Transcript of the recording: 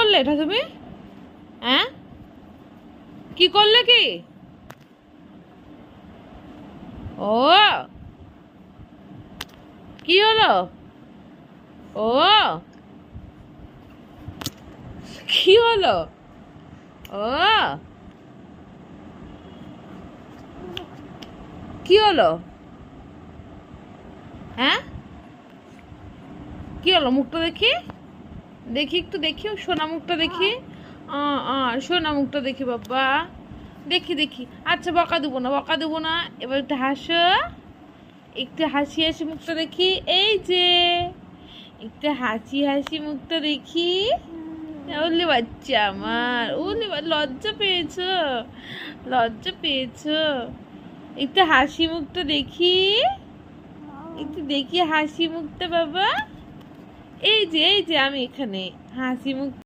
করলে এটা তুমি? হ্যাঁ, কি করলে কি? ও, কি হলো? ও, কি হলো? ও, কি হলো? হ্যাঁ, কি হলো? মুখটা দেখি, দেখি একটু দেখি, সোনা মুখটা দেখি। সোনা মুখটা দেখি বাবা, দেখি দেখি। আচ্ছা, বকা দেবো না, বকা দেবো না। এবার একটু হাসো, একটু হাসি হাসি মুখটা দেখি। এই যে একটু হাসি হাসি মুখটা দেখি। ওলে বাচ্চা আমার, ওলে লজ্জা পেয়েছো, লজ্জা পেয়েছো? একটু হাসি মুখটা দেখি, একটু দেখি হাসি মুখটা বাবা। এই যে আমি এখানে হাসি মুখ।